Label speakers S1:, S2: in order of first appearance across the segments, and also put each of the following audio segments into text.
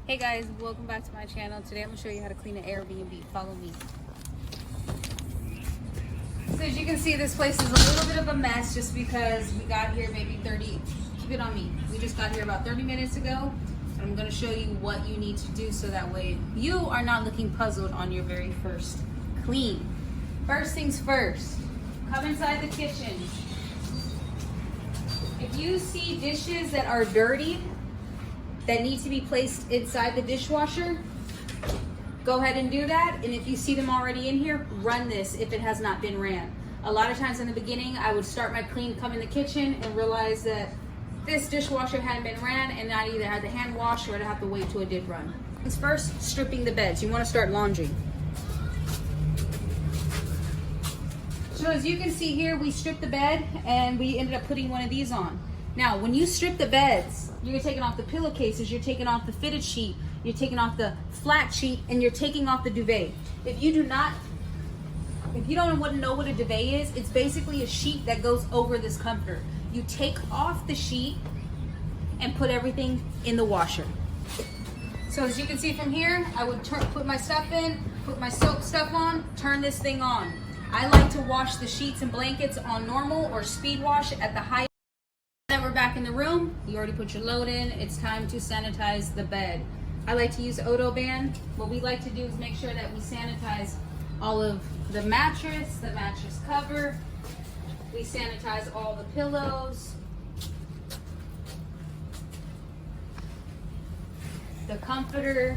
S1: Hey guys, welcome back to my channel. Today I'm going to show you how to clean an Airbnb. Follow me. So as you can see, this place is a little bit of a mess just because we got here maybe 30, keep it on me. We just got here about 30 minutes ago. And I'm going to show you what you need to do so that way you are not looking puzzled on your very first clean. First things first, come inside the kitchen. If you see dishes that are dirty, that need to be placed inside the dishwasher, go ahead and do that. And if you see them already in here, run this if it has not been ran. A lot of times in the beginning, I would start my clean, come in the kitchen and realize that this dishwasher hadn't been ran and I either had to hand wash or I'd have to wait till it did run. First, stripping the beds. You want to start laundry. So as you can see here, we stripped the bed and we ended up putting one of these on. Now, when you strip the beds, you're taking off the pillowcases, you're taking off the fitted sheet, you're taking off the flat sheet, and you're taking off the duvet. If you don't know what a duvet is, it's basically a sheet that goes over this comforter. You take off the sheet and put everything in the washer. So as you can see from here, I would put my stuff in, put my soak stuff on, turn this thing on. I like to wash the sheets and blankets on normal or speed wash at the high. Now we're back in the room. You already put your load in. It's time to sanitize the bed. I like to use Odo Band. What we like to do is make sure that we sanitize all of the mattress cover. We sanitize all the pillows, the comforter,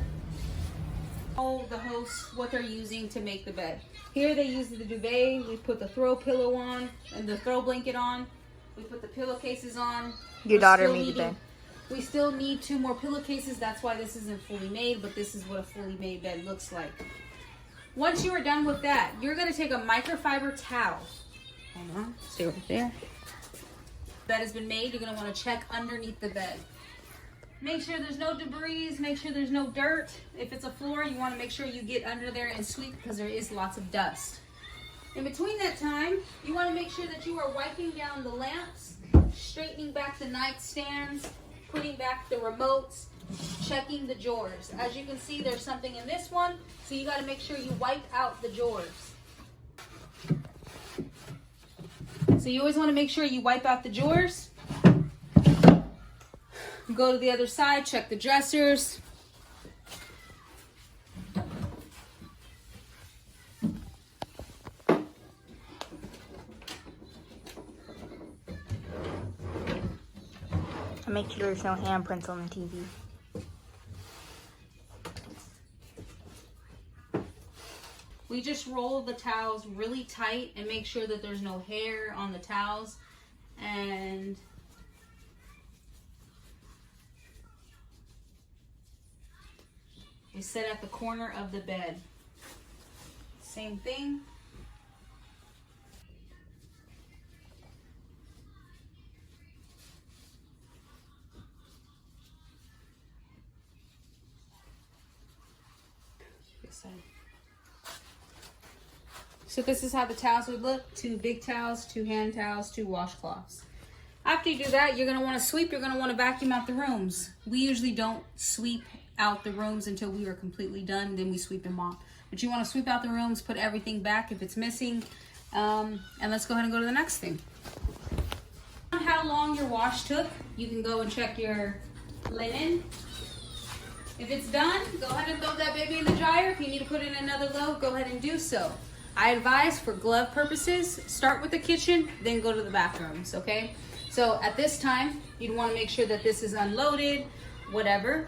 S1: all the hosts, what they're using to make the bed. Here they use the duvet. We put the throw pillow on and the throw blanket on. We put the pillowcases on.
S2: Your daughter made the bed.
S1: We still need 2 more pillowcases. That's why this isn't fully made, but this is what a fully made bed looks like. Once you are done with that, you're going to take a microfiber towel. Hold on, stay right there. Bed has been made. You're going to want to check underneath the bed. Make sure there's no debris. Make sure there's no dirt. If it's a floor, you want to make sure you get under there and sweep because there is lots of dust. In between that time, you want to make sure that you are wiping down the lamps, straightening back the nightstands, putting back the remotes, checking the drawers. As you can see, there's something in this one, so you got to make sure you wipe out the drawers. So you always want to make sure you wipe out the drawers. Go to the other side, check the dressers.
S2: Make sure there's no handprints on the TV.
S1: We just roll the towels really tight and make sure that there's no hair on the towels. And we set at the corner of the bed. Same thing. So this is how the towels would look. 2 big towels, 2 hand towels, 2 washcloths. After you do that, you're going to want to sweep. You're going to want to vacuum out the rooms. We usually don't sweep out the rooms until we are completely done. Then we sweep them off. But you want to sweep out the rooms, put everything back if it's missing. And let's go ahead and go to the next thing. How long your wash took, you can go and check your linen. If it's done, go ahead and throw that baby in the dryer. If you need to put in another load, go ahead and do so. I advise for glove purposes, start with the kitchen, then go to the bathrooms, okay? So at this time, you'd want to make sure that this is unloaded, whatever.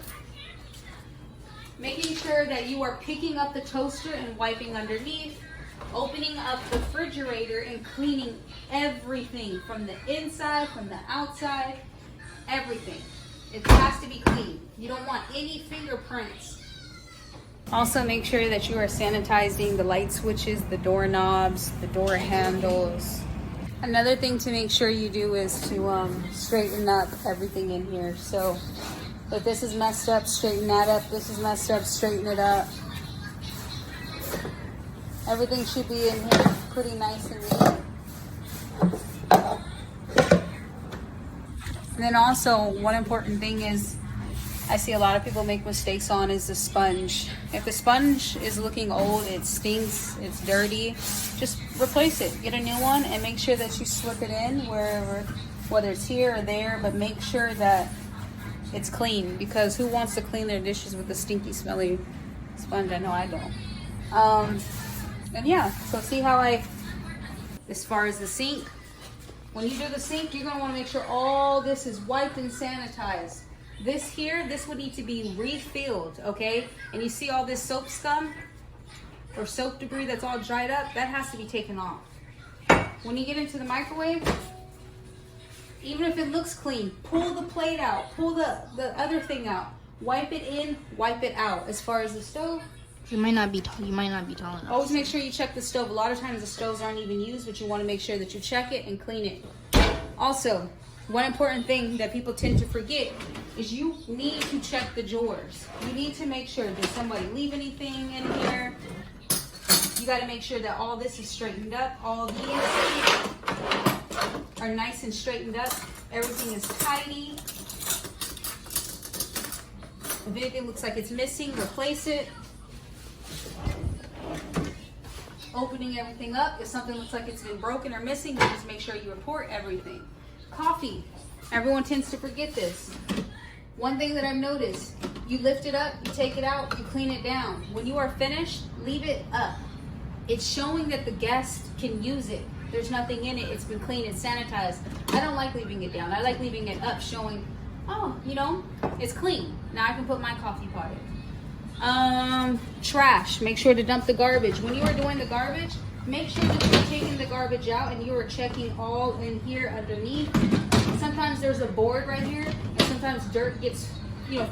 S1: Making sure that you are picking up the toaster and wiping underneath, opening up the refrigerator and cleaning everything from the inside, from the outside, everything. It has to be clean. You don't want any fingerprints. Also make sure that you are sanitizing the light switches, the doorknobs, the door handles. Another thing to make sure you do is to straighten up everything in here. So if this is messed up, straighten that up. This is messed up, straighten it up. Everything should be in here pretty nice and neat. And then also one important thing is I see a lot of people make mistakes on is the sponge. If the sponge is looking old, it stinks, it's dirty, just replace it. Get a new one and make sure that you slip it in wherever, whether it's here or there, but make sure that it's clean, because who wants to clean their dishes with a stinky, smelly sponge? I know I don't. And yeah, so see how as far as the sink, when you do the sink, you're gonna wanna make sure all this is wiped and sanitized. This here, this would need to be refilled, okay? And you see all this soap scum or soap debris that's all dried up, that has to be taken off. When you get into the microwave, even if it looks clean, pull the plate out, pull the other thing out, wipe it in, wipe it out. As far as the stove,
S2: You might not be tall enough.
S1: always make sure you check the stove. A lot of times the stoves aren't even used, but you want to make sure that you check it and clean it. Also, one important thing that people tend to forget is you need to check the drawers. You need to make sure, did somebody leave anything in here? You got to make sure that all this is straightened up. All these are nice and straightened up. Everything is tidy. If anything looks like it's missing, replace it. Opening everything up. If something looks like it's been broken or missing, you just make sure you report everything. Coffee. Everyone tends to forget this. One thing that I've noticed, you lift it up, you take it out, you clean it down. When you are finished, leave it up. It's showing that the guest can use it. There's nothing in it. It's been cleaned and sanitized. I don't like leaving it down. I like leaving it up, showing, oh, you know, it's clean. Now I can put my coffee pot in. Trash. Make sure to dump the garbage. When you are doing the garbage, make sure that you're taking the garbage out and you are checking all in here underneath. Sometimes there's a board right here, and sometimes dirt gets,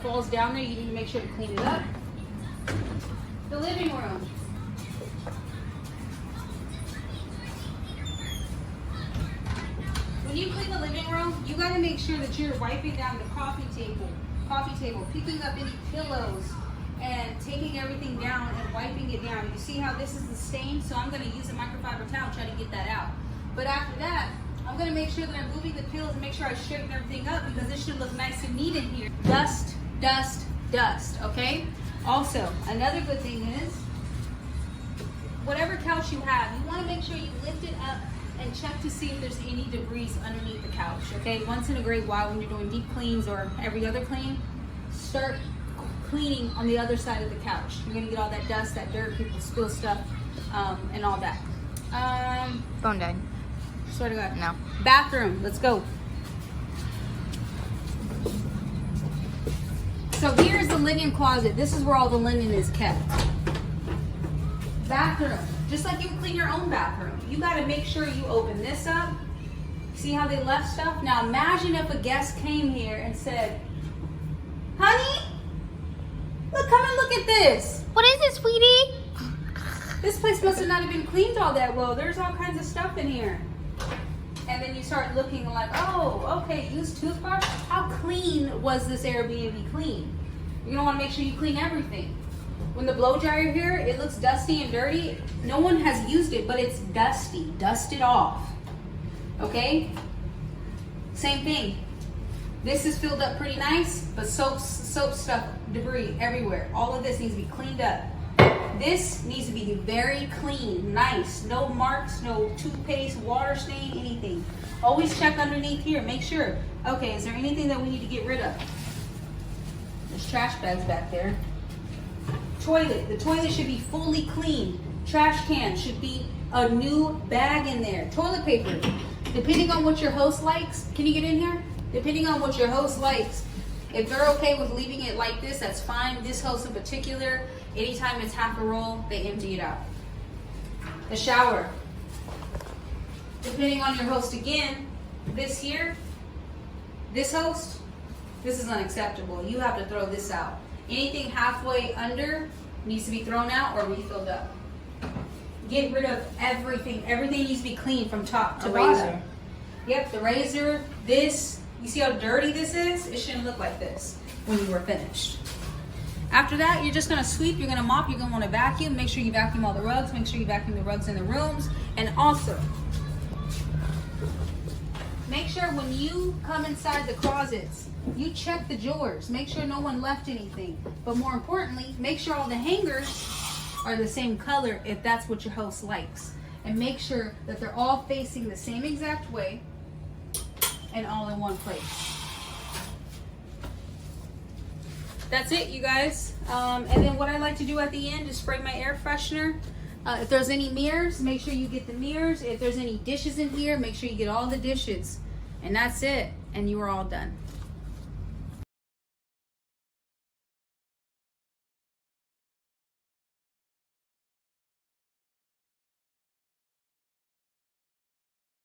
S1: falls down there. You need to make sure to clean it up. The living room. When you clean the living room, you got to make sure that you're wiping down the coffee table, picking up any pillows, and taking everything down and wiping it down. You see how this is the stain? So I'm going to use a microfiber towel, try to get that out. But after that, I'm going to make sure that I'm moving the pillows and make sure I straighten everything up, because it should look nice and neat in here. Dust, dust, dust, okay? Also, another good thing is, whatever couch you have, you want to make sure you lift it up and check to see if there's any debris underneath the couch, okay? Once in a great while, when you're doing deep cleans or every other clean, start cleaning on the other side of the couch. You're gonna get all that dust, that dirt, people spill stuff, and all that.
S2: Phone died.
S1: Swear to God.
S2: No.
S1: Bathroom, let's go. So here's the linen closet. This is where all the linen is kept. Bathroom, just like you clean your own bathroom. You gotta make sure you open this up. See how they left stuff? Now imagine if a guest came here and said, honey, look, come and look at this.
S2: What is it, sweetie?
S1: This place must have not have been cleaned all that well. There's all kinds of stuff in here. And then you start looking like, oh, okay, used toothbrush. How clean was this Airbnb clean? You're gonna wanna make sure you clean everything. When the blow dryer here, it looks dusty and dirty. No one has used it, but it's dusty. Dust it off, okay? Same thing. This is filled up pretty nice, but soap stuff, debris everywhere. All of this needs to be cleaned up. This needs to be very clean, nice, no marks, no toothpaste, water stain, anything. Always check underneath here, make sure. Okay, is there anything that we need to get rid of? There's trash bags back there. Toilet, the toilet should be fully clean. Trash can should be a new bag in there. Toilet paper, depending on what your host likes. Can you get in here? Depending on what your host likes. If they're okay with leaving it like this, that's fine. This host in particular, anytime it's half a roll, they empty it out. The shower. Depending on your host again, this here, this host, this is unacceptable. You have to throw this out. Anything halfway under needs to be thrown out or refilled up. Get rid of everything. Everything needs to be clean from top to bottom.
S2: Razor.
S1: Yep, the razor, this. You see how dirty this is? It shouldn't look like this when you were finished. After that, you're just gonna sweep, you're gonna mop, you're gonna wanna vacuum. Make sure you vacuum all the rugs, make sure you vacuum the rugs in the rooms. And also, Make sure when you come inside the closets, you check the drawers. Make sure no one left anything. But more importantly, make sure all the hangers are the same color if that's what your host likes. And make sure that they're all facing the same exact way and all in one place. That's it, you guys. And then what I like to do at the end is spray my air freshener. If there's any mirrors, make sure you get the mirrors. If there's any dishes in here, make sure you get all the dishes. And that's it. And you are all done.